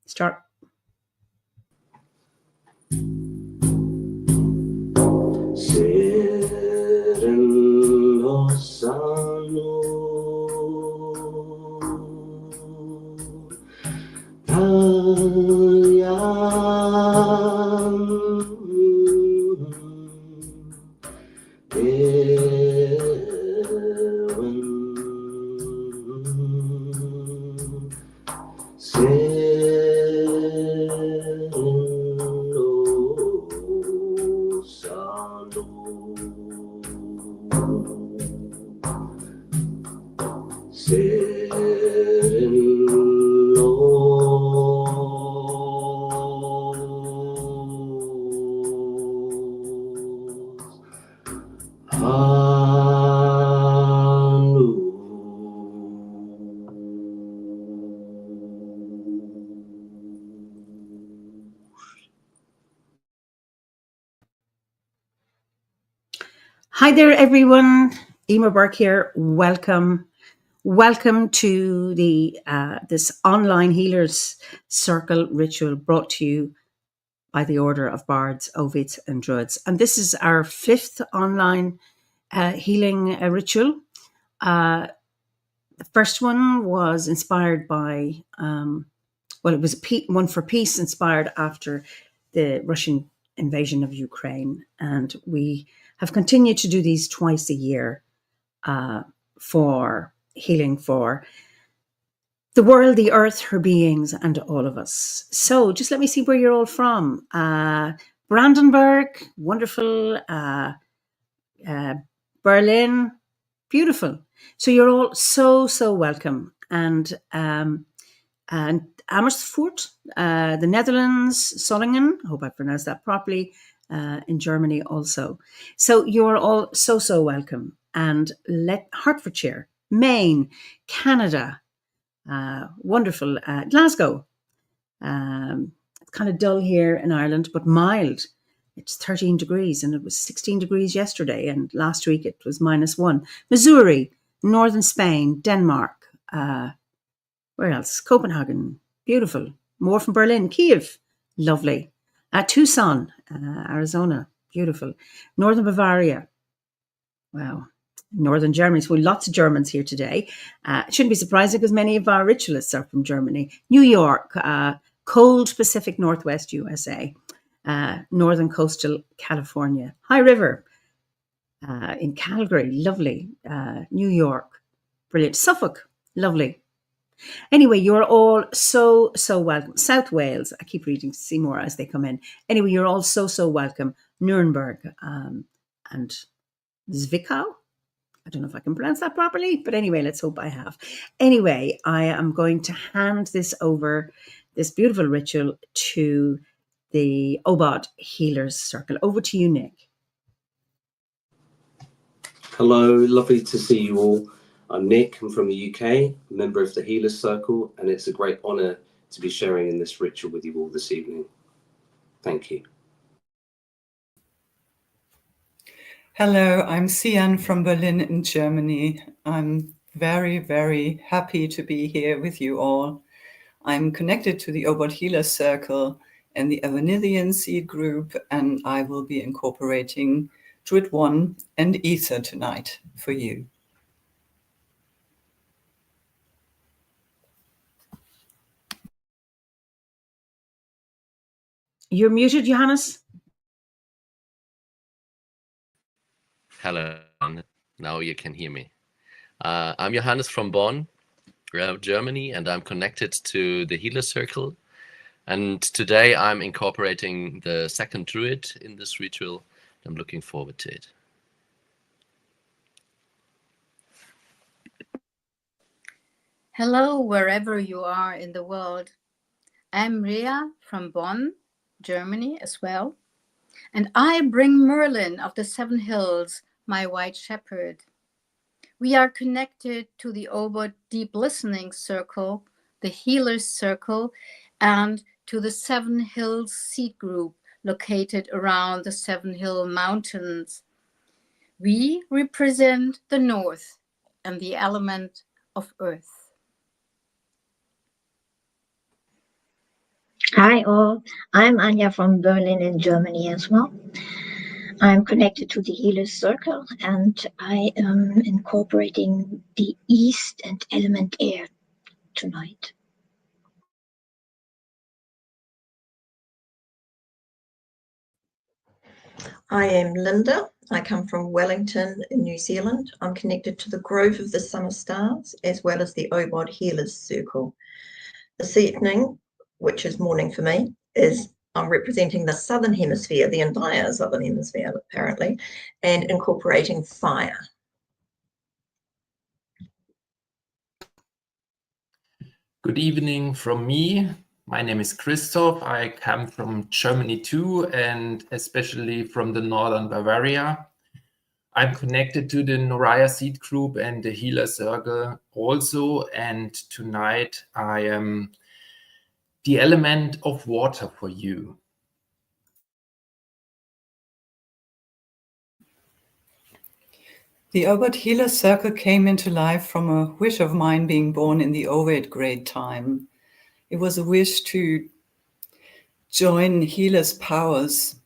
Start. Hi there, everyone. Emer Burke here. Welcome to the this online healers circle ritual brought to you by the Order of Bards, Ovids, and Druids. And this is our 5th online healing ritual. The first one was inspired by, it was one for peace, inspired after the Russian invasion of Ukraine. And we have continued to do these twice a year for healing for the world, the earth, her beings, and all of us. So just let me see where you're all from. Brandenburg, wonderful. Berlin, beautiful. So you're all so welcome. And Amersfoort, the Netherlands, Solingen, I hope I pronounced that properly, in Germany also. So you're all so welcome. And Hertfordshire, Maine, Canada, wonderful. Glasgow, it's kind of dull here in Ireland, but mild. It's 13 degrees and it was 16 degrees yesterday. And last week it was -1. Missouri, northern Spain, Denmark. Where else? Copenhagen, beautiful. More from Berlin. Kiev, lovely. Tucson, Arizona, beautiful. Northern Bavaria, wow. Northern Germany. So lots of Germans here today. It shouldn't be surprising because many of our ritualists are from Germany. New York, cold Pacific Northwest USA, northern coastal California, High River in Calgary, lovely. New York, brilliant. Suffolk, lovely. Anyway, you're all so welcome. South Wales, I keep reading to see more as they come in. Anyway, you're all so welcome. Nuremberg and Zwickau. I don't know if I can pronounce that properly, but anyway, let's hope I have. Anyway, I am going to hand this over, this beautiful ritual, to the OBOD Healers Circle. Over to you, Nick. Hello, lovely to see you all. I'm Nick, I'm from the UK, member of the Healers Circle, and it's a great honour to be sharing in this ritual with you all this evening. Thank you. Hello, I'm Sian from Berlin in Germany. I'm very happy to be here with you all. I'm connected to the OBOD Healers Circle and the Evanithian Seed Group, and I will be incorporating Druid 1 and Ether tonight for you. You're muted, Johannes. Hello, now you can hear me. I'm Johannes from Bonn, Germany, and I'm connected to the Healer Circle. And today I'm incorporating the second Druid in this ritual. I'm looking forward to it. Hello, wherever you are in the world. I'm Ria from Bonn, Germany as well. And I bring Merlin of the Seven Hills, my white shepherd. We are connected to the OBOD Deep Listening Circle, the Healers Circle, and to the Seven Hills Seed Group located around the Seven Hill Mountains. We represent the North and the element of Earth. Hi all, I'm Anja from Berlin in Germany as well. I'm connected to the Healer Circle and I am incorporating the East and Element Air tonight. I am Linda. I come from Wellington in New Zealand. I'm connected to the Grove of the Summer Stars as well as the OBOD Healers Circle. This evening, which is morning for me, is I'm representing the Southern Hemisphere, the entire Southern Hemisphere apparently, and incorporating fire. Good evening from me. My name is Christoph. I come from Germany too, and especially from the northern Bavaria. I'm connected to the Noraya Seed Group and the Healer Circle also, and tonight I am the element of water for you. The OBOD Healer Circle came into life from a wish of mine being born in the OVAD grade time. It was a wish to join healers' powers,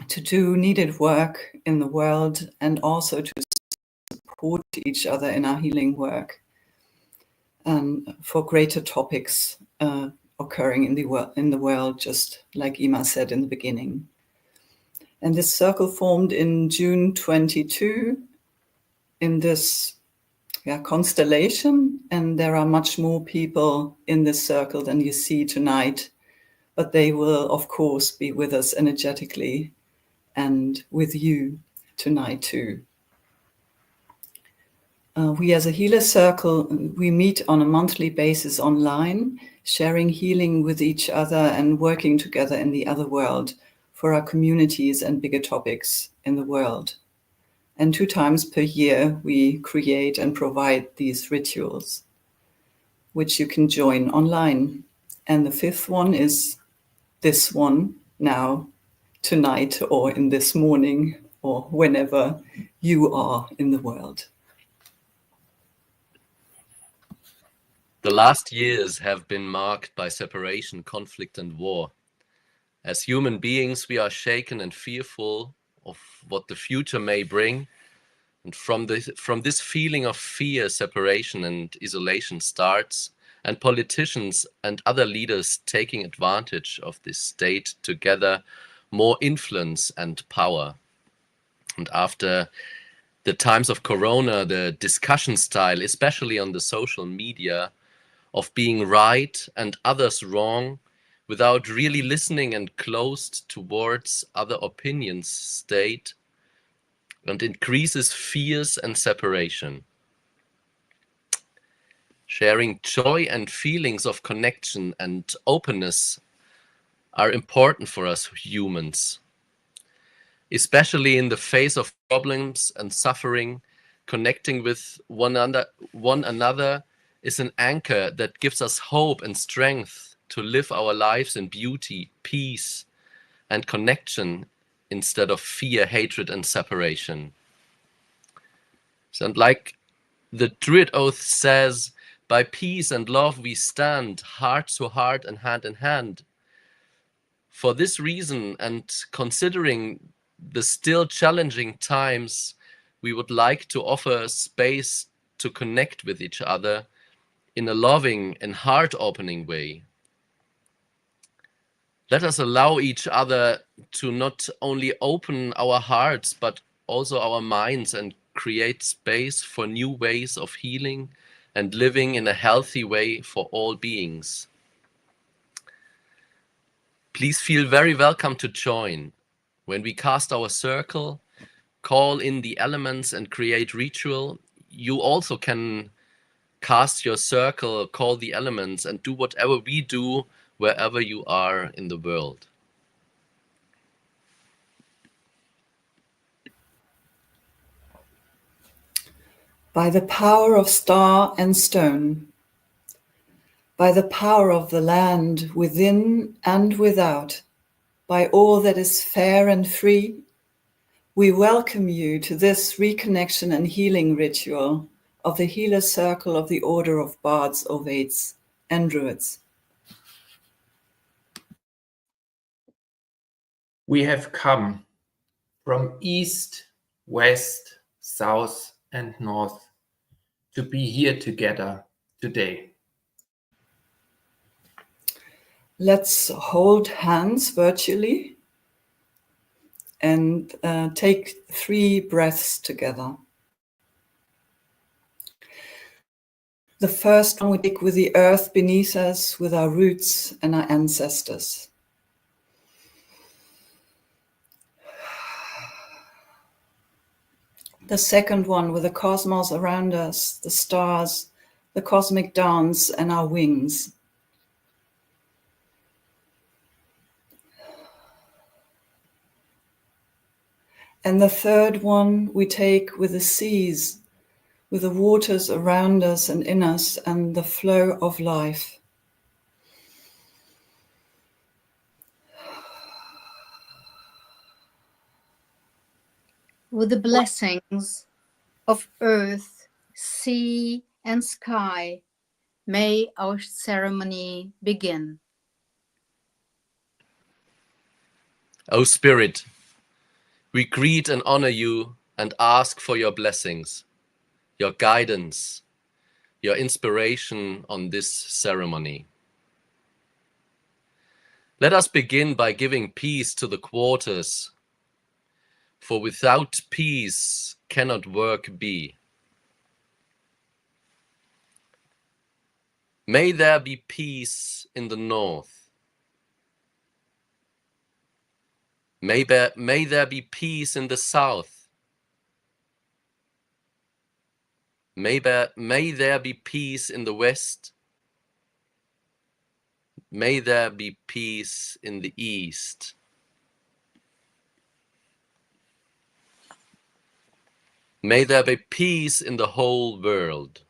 to do needed work in the world, and also to support each other in our healing work for greater topics occurring in the world, just like Ima said in the beginning. And this circle formed in June 22 in this constellation, and there are much more people in this circle than you see tonight, but they will of course be with us energetically and with you tonight too. We as a healer circle, we meet on a monthly basis online, sharing healing with each other and working together in the other world for our communities and bigger topics in the world. And 2 times per year, we create and provide these rituals, which you can join online. And the 5th one is this one now, tonight, or in this morning, or whenever you are in the world. The last years have been marked by separation, conflict, and war. As human beings, we are shaken and fearful of what the future may bring. And from this feeling of fear, separation and isolation starts, and politicians and other leaders taking advantage of this state to gather more influence and power. And after the times of Corona, the discussion style, especially on the social media, of being right and others wrong, without really listening and closed towards other opinions state, and increases fears and separation. Sharing joy and feelings of connection and openness are important for us humans. Especially in the face of problems and suffering, connecting with one another is an anchor that gives us hope and strength to live our lives in beauty, peace, and connection instead of fear, hatred, and separation. So, and like the Druid Oath says, by peace and love we stand, heart to heart and hand in hand. For this reason, and considering the still challenging times, we would like to offer space to connect with each other in a loving and heart-opening way. Let us allow each other to not only open our hearts, but also our minds, and create space for new ways of healing and living in a healthy way for all beings. Please feel very welcome to join. When we cast our circle, call in the elements and create ritual, you also can cast your circle, call the elements, and do whatever we do wherever you are in the world. By the power of star and stone, by the power of the land within and without, by all that is fair and free, we welcome you to this reconnection and healing ritual of the Healer Circle of the Order of Bards, Ovates, and Druids. We have come from east, west, south, and north to be here together today. Let's hold hands virtually and take 3 breaths together. The first one we take with the earth beneath us, with our roots and our ancestors. The second one with the cosmos around us, the stars, the cosmic dance and our wings. And the third one we take with the seas, with the waters around us and in us and the flow of life. With the blessings of earth, sea, and sky, may our ceremony begin. O Spirit, we greet and honor you and ask for your blessings, your guidance, your inspiration on this ceremony. Let us begin by giving peace to the quarters, for without peace cannot work be. May there be peace in the north. May there be peace in the south. May there be peace in the west. May there be peace in the east. May there be peace in the whole world.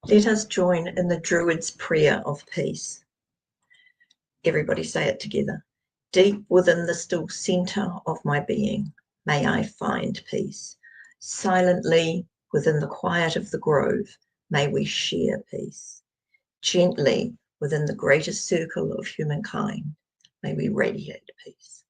Let us join in the Druid's prayer of peace. Everybody say it together. Deep within the still centre of my being, may I find peace. Silently within the quiet of the grove, may we share peace. Gently within the greatest circle of humankind, may we radiate peace.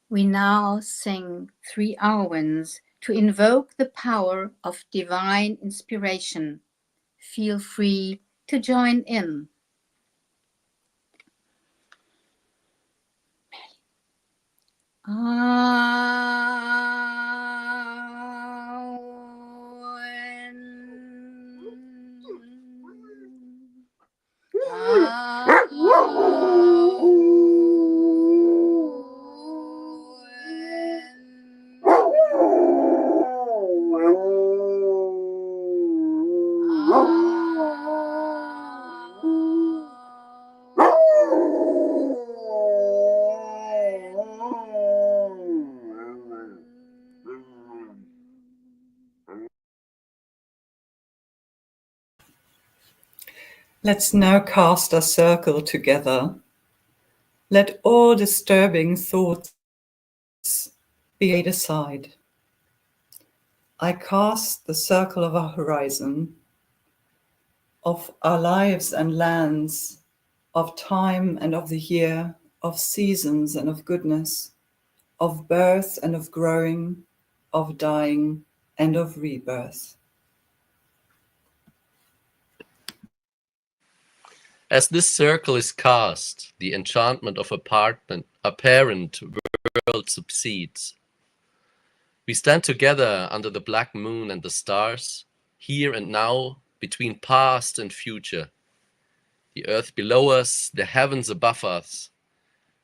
We now sing 3 hour winds to invoke the power of divine inspiration. Feel free to join in. Let's now cast a circle together. Let all disturbing thoughts be laid aside. I cast the circle of our horizon, of our lives and lands, of time and of the year, of seasons and of goodness, of birth and of growing, of dying and of rebirth. As this circle is cast, the enchantment of apparent world subsides. We stand together under the black moon and the stars, here and now, between past and future. The earth below us, the heavens above us,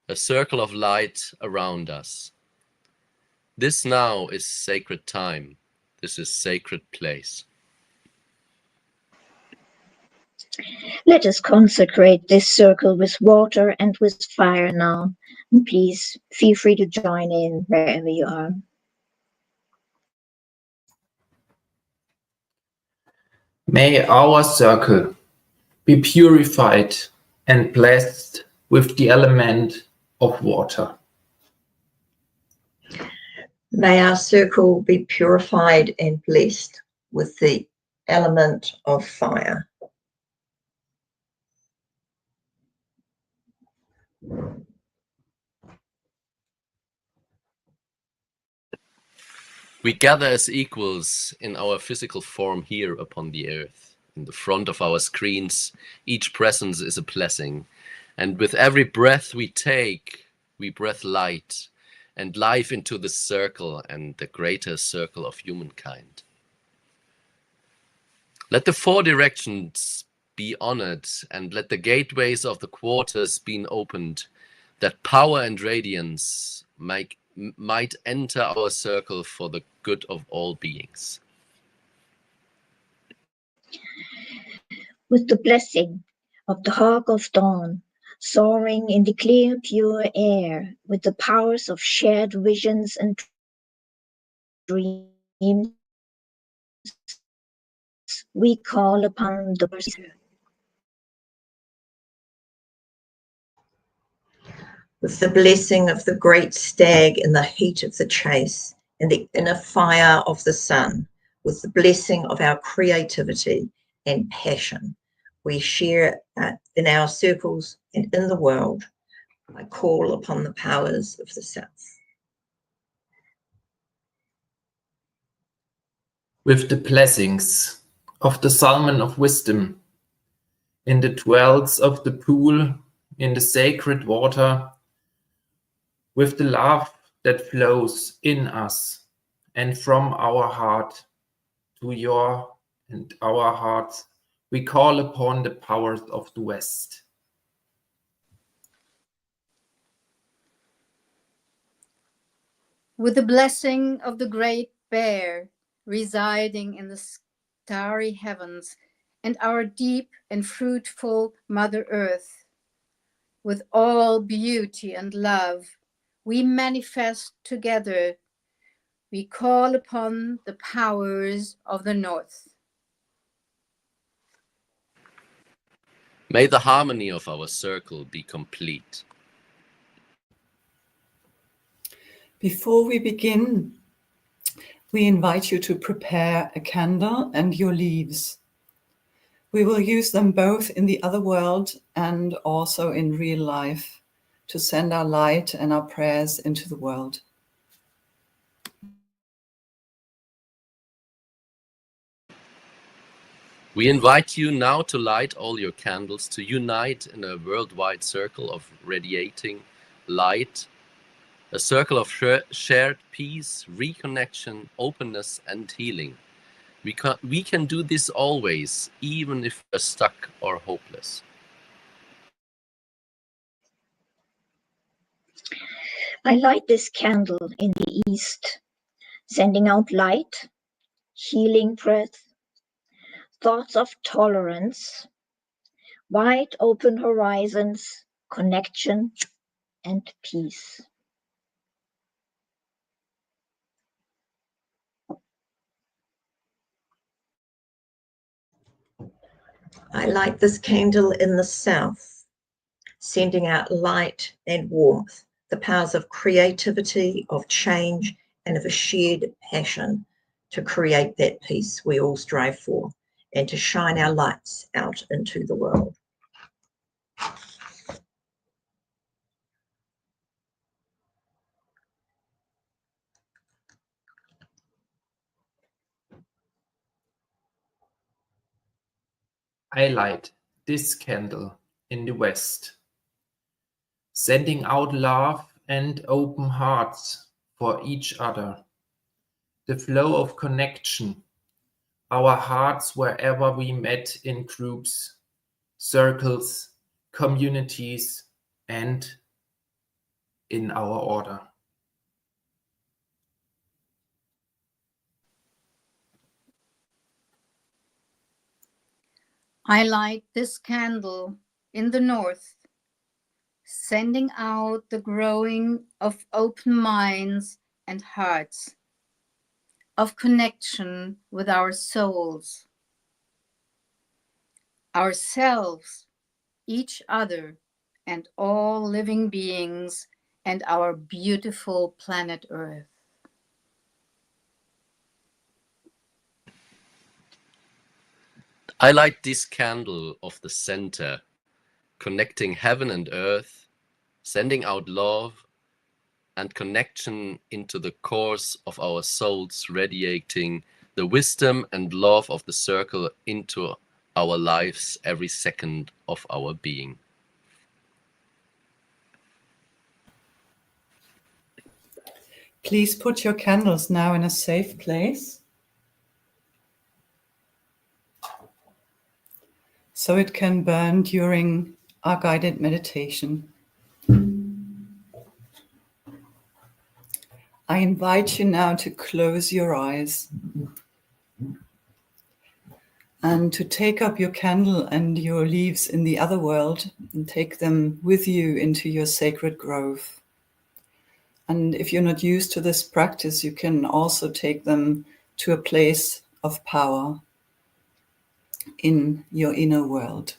a circle of light around us. This now is sacred time. This is sacred place. Let us consecrate this circle with water and with fire now. And please feel free to join in wherever you are. May our circle be purified and blessed with the element of water. May our circle be purified and blessed with the element of fire. We gather as equals in our physical form here upon the earth. In the front of our screens, each presence is a blessing. And with every breath we take, we breathe light and life into the circle and the greater circle of humankind. Let the four directions be honored, and let the gateways of the quarters be opened, that power and radiance might enter our circle for the good of all beings. With the blessing of the hawk of dawn, soaring in the clear, pure air, with the powers of shared visions and dreams, we call upon the With the blessing of the great stag in the heat of the chase and the inner fire of the sun, with the blessing of our creativity and passion, we share in our circles and in the world. I call upon the powers of the south. With the blessings of the salmon of wisdom, in the wells of the pool, in the sacred water, with the love that flows in us and from our heart to your and our hearts, we call upon the powers of the West. With the blessing of the great bear residing in the starry heavens and our deep and fruitful Mother Earth, with all beauty and love, we manifest together. We call upon the powers of the North. May the harmony of our circle be complete. Before we begin, we invite you to prepare a candle and your leaves. We will use them both in the other world and also in real life to send our light and our prayers into the world. We invite you now to light all your candles, to unite in a worldwide circle of radiating light, a circle of shared peace, reconnection, openness, and healing. We can do this always, even if we're stuck or hopeless. I light this candle in the east, sending out light, healing breath, thoughts of tolerance, wide open horizons, connection, and peace. I light this candle in the south, sending out light and warmth, the powers of creativity, of change, and of a shared passion to create that peace we all strive for and to shine our lights out into the world. I light this candle in the West, sending out love and open hearts for each other, the flow of connection, our hearts wherever we met in groups, circles, communities, and in our order. I light this candle in the north, sending out the growing of open minds and hearts, of connection with our souls. ourselves, each other, and all living beings, and our beautiful planet Earth. I light this candle of the center, connecting heaven and earth, sending out love and connection into the cores of our souls, radiating the wisdom and love of the circle into our lives every second of our being. Please put your candles now in a safe place, so it can burn during our guided meditation. I invite you now to close your eyes and to take up your candle and your leaves in the other world and take them with you into your sacred grove. And if you're not used to this practice, you can also take them to a place of power in your inner world.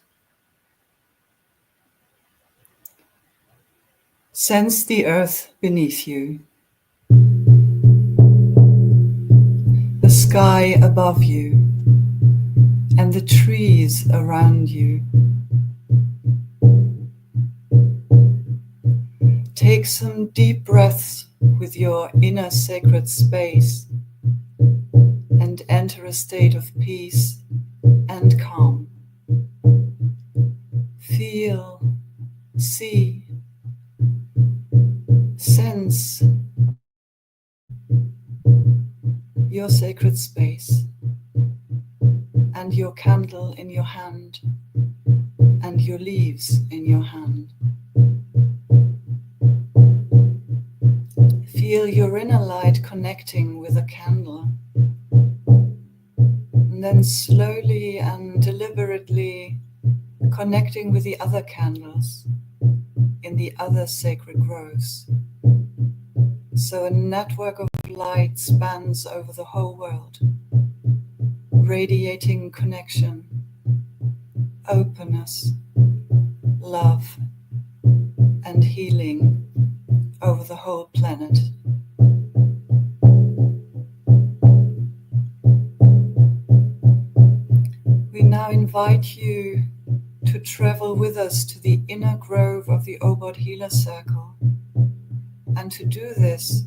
Sense the earth beneath you, the sky above you, and the trees around you. Take some deep breaths with your inner sacred space and enter a state of peace and calm. Feel, see, sense your sacred space and your candle in your hand and your leaves in your hand. Feel your inner light connecting with the candle, and then slowly and deliberately connecting with the other candles in the other sacred groves. So a network of light spans over the whole world, radiating connection, openness, love, and healing over the whole planet. We now invite you to travel with us to the inner grove of the OBOD Healer Circle. And to do this,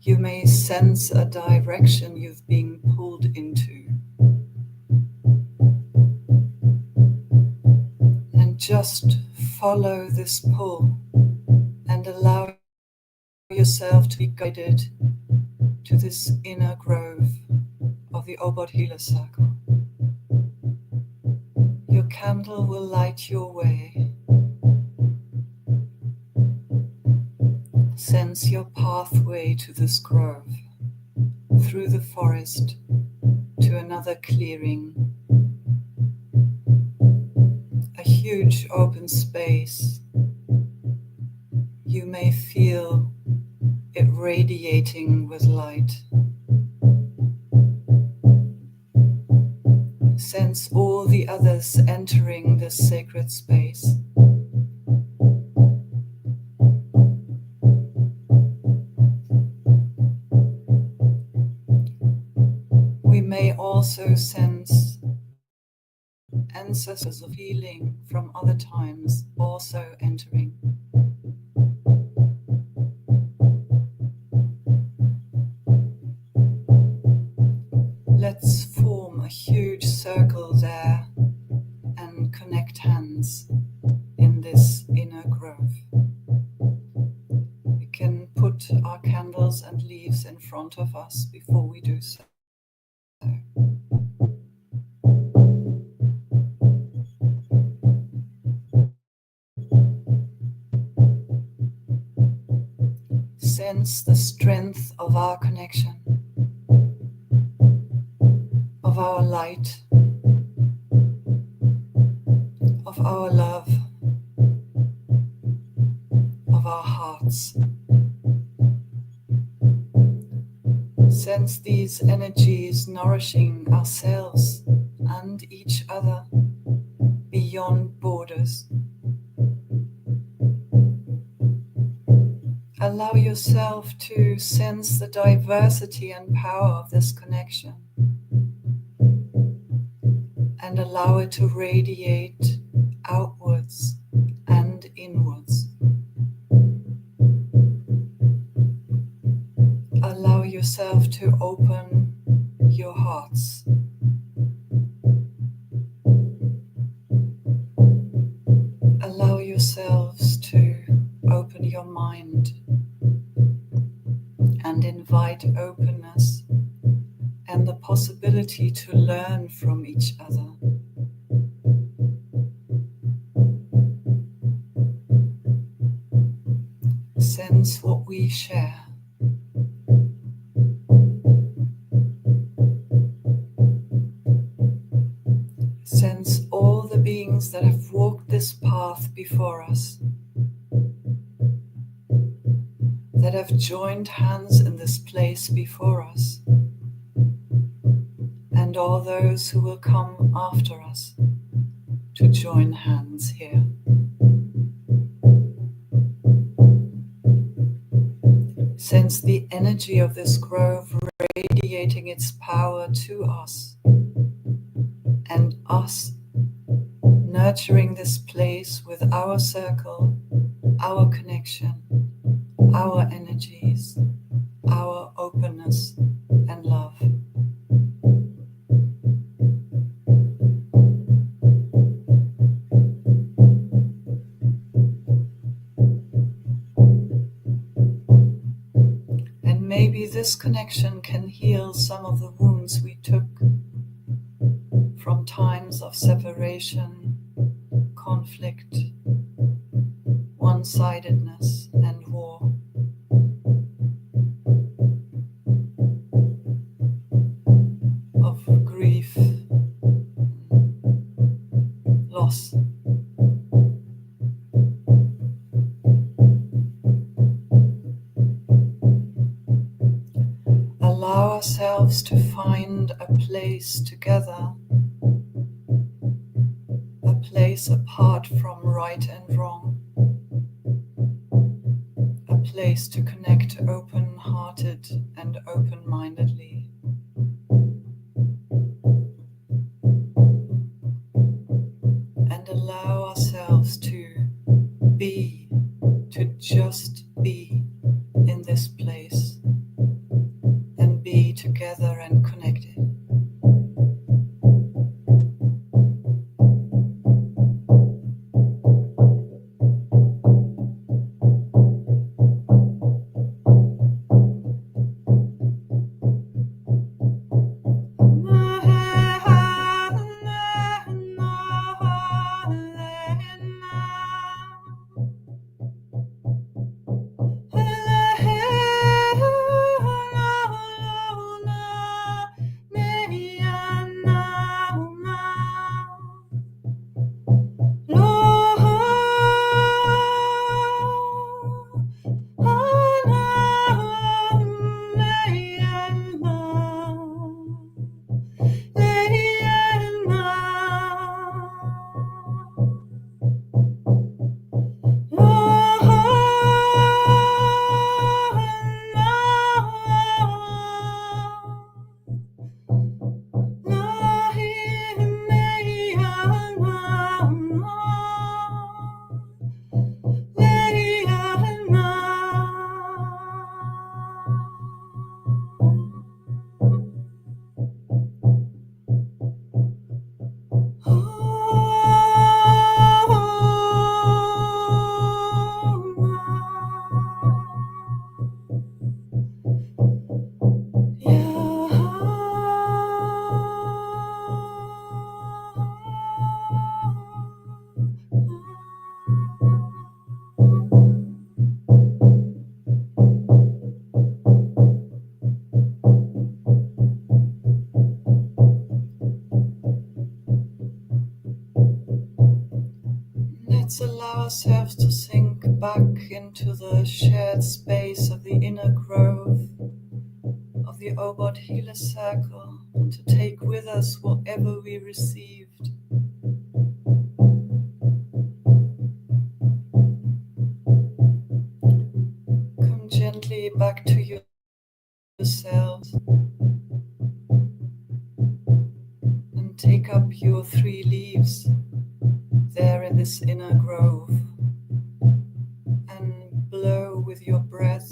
you may sense a direction you've been pulled into. And just follow this pull and allow yourself to be guided to this inner grove of the OBOD Healer Circle. Your candle will light your way. Sense your pathway to this grove, through the forest to another clearing. A huge open space. You may feel it radiating with light. Sense all the others entering this sacred space. We may also sense ancestors of healing from other times also entering. Let's form a huge circle there and connect hands in this inner grove. We can put our candles and leaves in front of us before we do so. Sense the strength of our connection, of our light, of our love, of our hearts. Sense these energies nourishing ourselves and each other yourself to sense the diversity and power of this connection and allow it to radiate outwards and inwards. Allow yourself to open your hearts. Allow yourselves to open your mind and invite openness and the possibility to learn from each other. Sense what we share. Sense all the beings that have walked this path before us, that have joined hands in this place before us, and all those who will come after us to join hands here. Sense the energy of this grove radiating its power to us, and us nurturing this place with our circle, our connection, our energies, our openness and love. And maybe this connection can heal some of the wounds we took from times of separation, conflict, one-sidedness, and war. Of grief, loss. Allow ourselves to find a place together, a place apart from right and wrong, a place to connect open-hearted and open-mindedly. And allow ourselves to be, to just be in this place and be together and connected. Let's allow ourselves to sink back into the shared space of the inner grove of the OBOD Healer Circle, and to take with us whatever we received. Come gently And take up your 3 leaves there in this inner grove and blow with your breath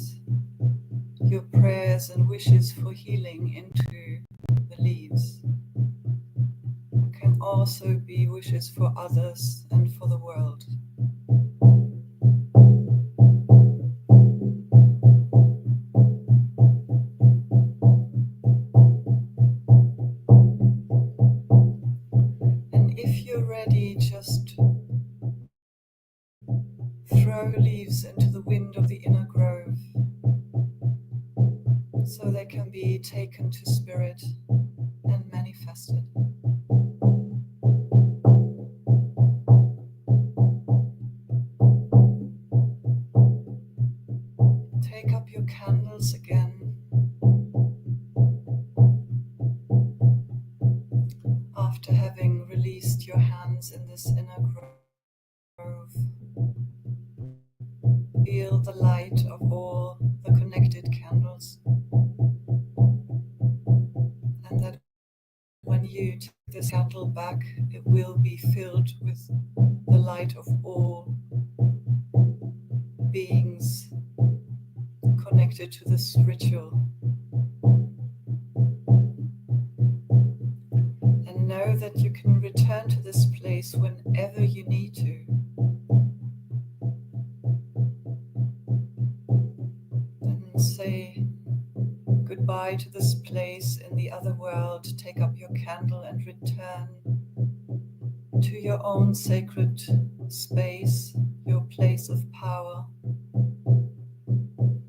your prayers and wishes for healing into the leaves. It can also be wishes for others and for the world. And if you're ready, just throw leaves into the wind of the inner grove so they can be taken to spirit and manifested. Take up your candles again. After having released your hands in this inner grove, feel the light of all the connected candles. And that when you take this candle back, it will be filled with the light of all beings connected to this ritual. And know that you can return to this place whenever you need to. And say goodbye to this place in the other world. Take up your candle and return to your own sacred space, your place of power.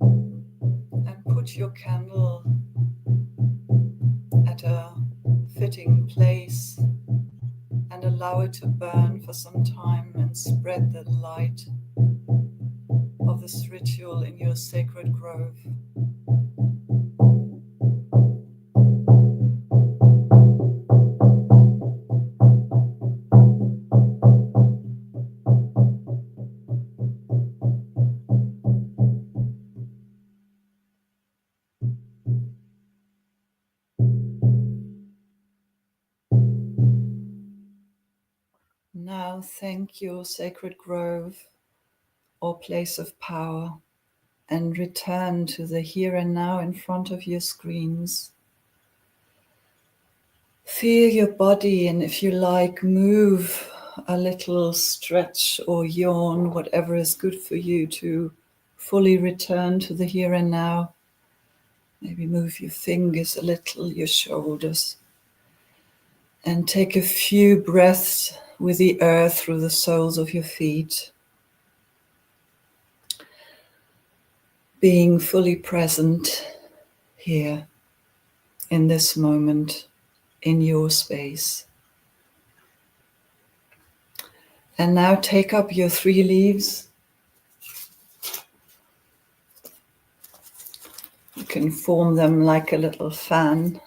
And put your candle at a fitting place and allow it to burn for some time and spread the light of this ritual in your sacred grove. Now thank your sacred grove or place of power and return to the here and now in front of your screens. Feel your body, and if you like, move a little, stretch or yawn, whatever is good for you to fully return to the here and now. Maybe move your fingers a little, your shoulders, and take a few breaths with the earth through the soles of your feet. Being fully present here in this moment in your space. And now take up your 3 leaves. You can form them like a little fan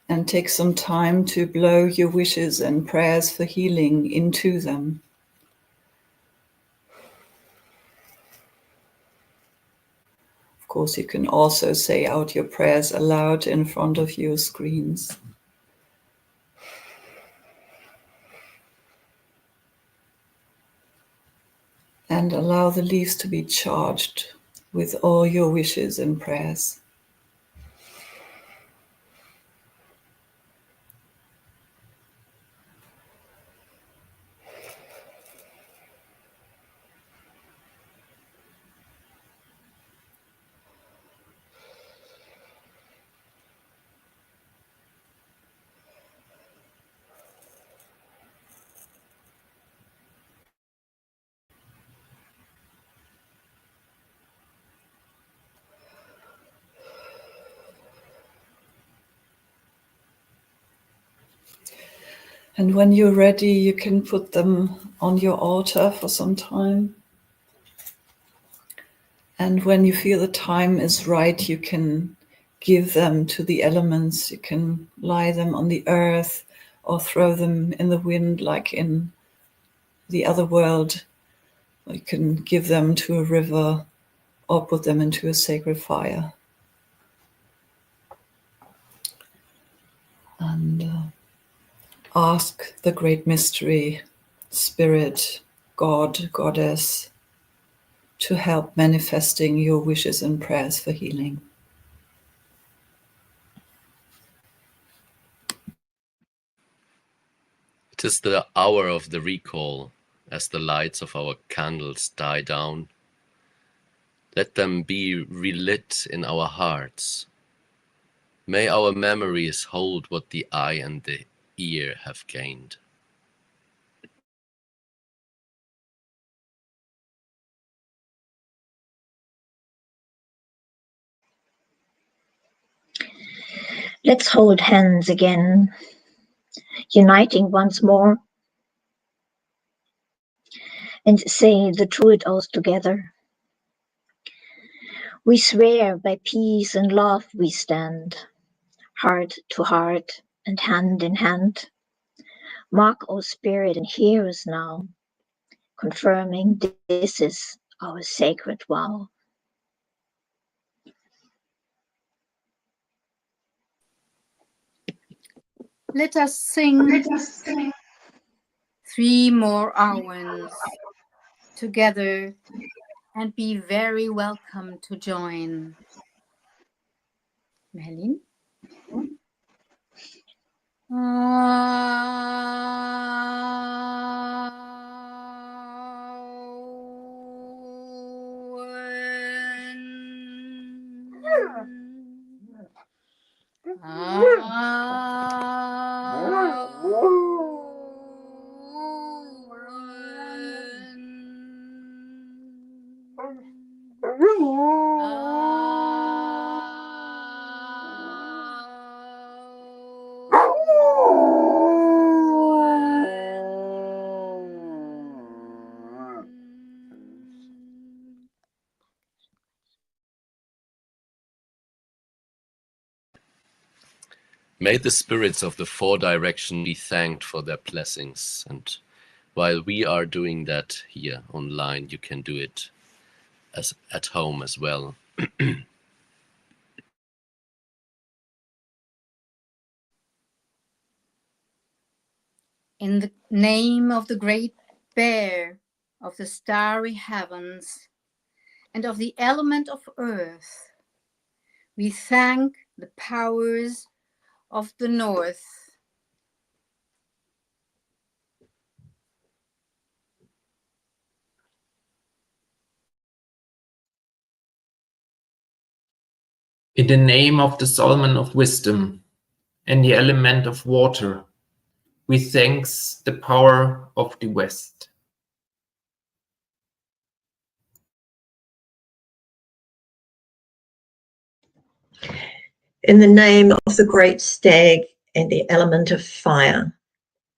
and take some time to blow your wishes and prayers for healing into them. Of course, you can also say out your prayers aloud in front of your screens. And allow the leaves to be charged with all your wishes and prayers. And when you're ready, you can put them on your altar for some time. And when you feel the time is right, you can give them to the elements. You can lie them on the earth or throw them in the wind like in the other world. Or you can give them to a river or put them into a sacred fire. And ask the great mystery, Spirit, God, Goddess, to help manifesting your wishes and prayers for healing. It is the hour of the recall, as the lights of our candles die down. Let them be relit in our hearts. May our memories hold what the eye and the ear have gained. Let's hold hands again, uniting once more, and say the truth oath together. We swear by peace and love we stand, heart to heart and hand in hand. Mark, O Spirit, and hear us now, confirming this is our sacred vow. Let us sing 3 more hours together and be very welcome to join. Merlin? May the spirits of the 4 directions be thanked for their blessings. And while we are doing that here online, you can do it as at home as well. In the name of the great bear of the starry heavens and of the element of earth, we thank the powers of the north. In the name of the Solomon of wisdom and the element of water, we thanks the power of the West. In the name of the great stag and the element of fire,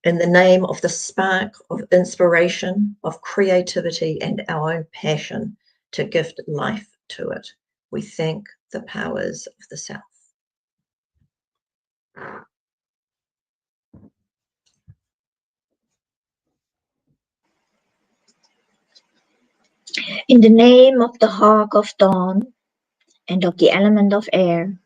in the name of the spark of inspiration, of creativity and our own passion to gift life to it, we thank the powers of the South. In the name of the hawk of dawn and of the element of air,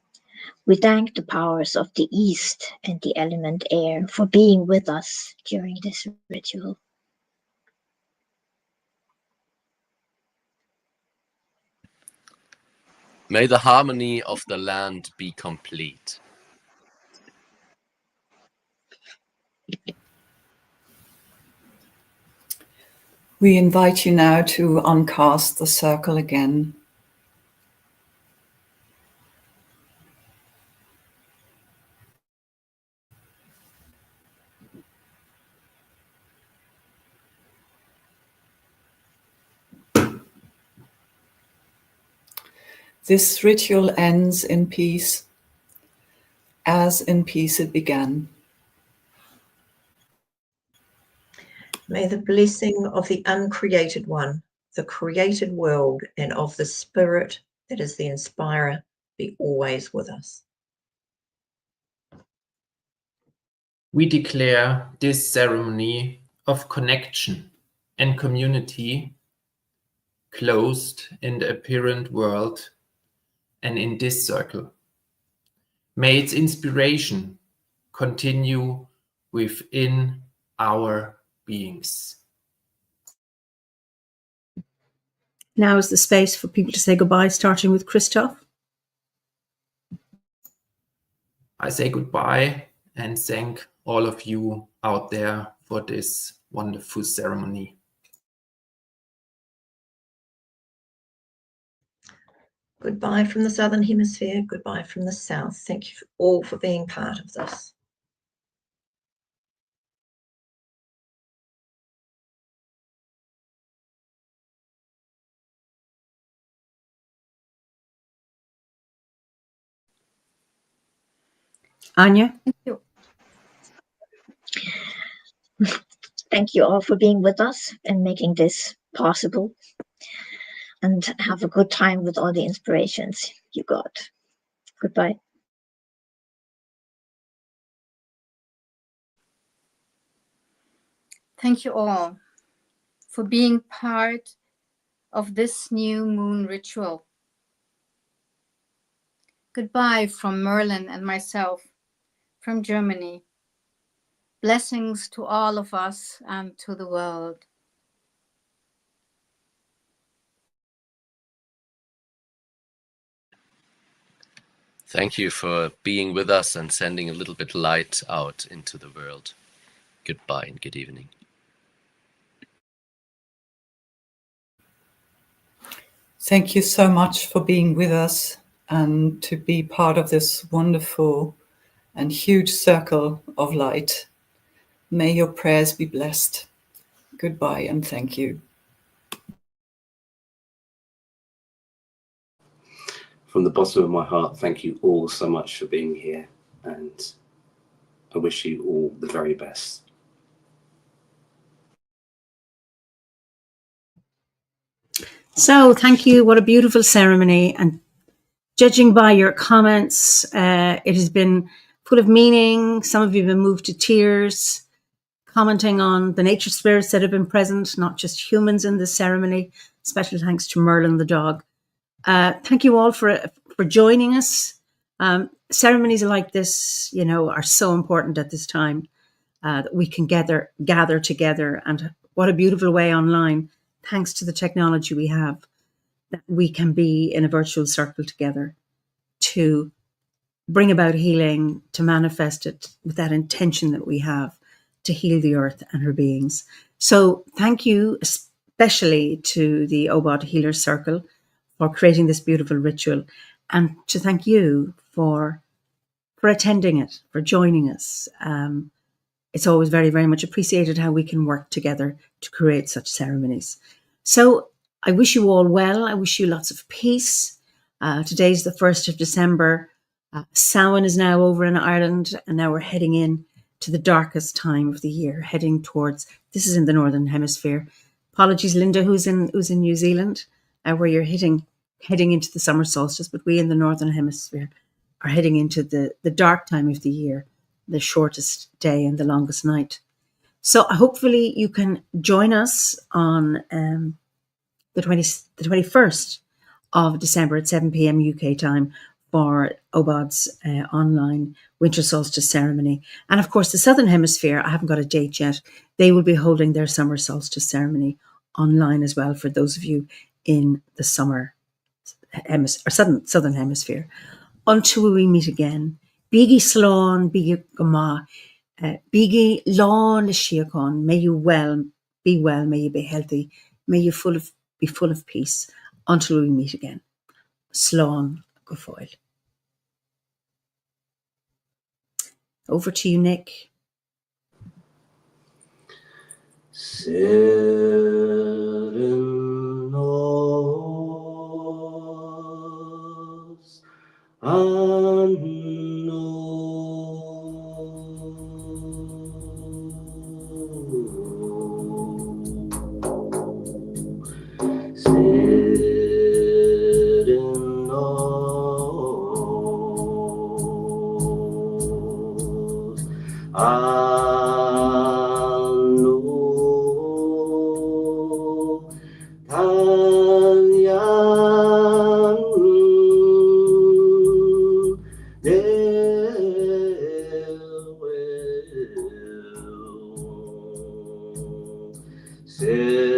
we thank the powers of the east and the element air for being with us during this ritual. May the harmony of the land be complete. We invite you now to uncast the circle again. This ritual ends in peace, as in peace it began. May the blessing of the uncreated one, the created world, and of the spirit that is the inspirer be always with us. We declare this ceremony of connection and community closed in the apparent world and in this circle. May its inspiration, continue within our beings. Now is the space for people to say goodbye, starting with Christoph. I say goodbye and thank all of you out there for this wonderful ceremony. Goodbye from the Southern Hemisphere, goodbye from the South. Thank you all for being part of this. Anya? Thank you. Thank you all for being with us and making this possible. And have a good time with all the inspirations you got. Goodbye. Thank you all for being part of this new moon ritual. Goodbye from Merlin and myself from Germany. Blessings to all of us and to the world. Thank you for being with us and sending a little bit light out into the world. Goodbye and good evening. Thank you so much for being with us and to be part of this wonderful and huge circle of light. May your prayers be blessed. Goodbye and thank you. From the bottom of my heart, thank you all so much for being here, and I wish you all the very best. So thank you. What a beautiful ceremony. And judging by your comments, it has been full of meaning. Some of you have been moved to tears, commenting on the nature spirits that have been present, not just humans in this ceremony. Special thanks to Merlin the dog. Thank you all for joining us. Ceremonies like this, are so important at this time, that we can gather together. And what a beautiful way online, thanks to the technology we have, that we can be in a virtual circle together to bring about healing, to manifest it with that intention that we have to heal the earth and her beings. So thank you especially to the OBOD Healer Circle for creating this beautiful ritual, and to thank you for attending it, for joining us. It's always very, very much appreciated how we can work together to create such ceremonies. So I wish you all well. I wish you lots of peace. Today's the 1st of December. Samhain is now over in Ireland, and now we're heading in to the darkest time of the year, heading towards, this is in the Northern Hemisphere. Apologies, Linda, who's in New Zealand, where you're heading into the summer solstice, but we in the Northern Hemisphere are heading into the dark time of the year, the shortest day and the longest night. So hopefully you can join us on the 21st of December at 7 p.m. UK time for OBOD's online winter solstice ceremony. And of course, the Southern Hemisphere, I haven't got a date yet, they will be holding their summer solstice ceremony online as well for those of you in the summer hemisphere, or Southern Hemisphere. Until we meet again, Bigi Slán, Bigi Gama, Bigi Lán Shiakon, may you be well, may you be healthy, may you be full of peace until we meet again. Slán Gofoil. Over to you, Nick. Silver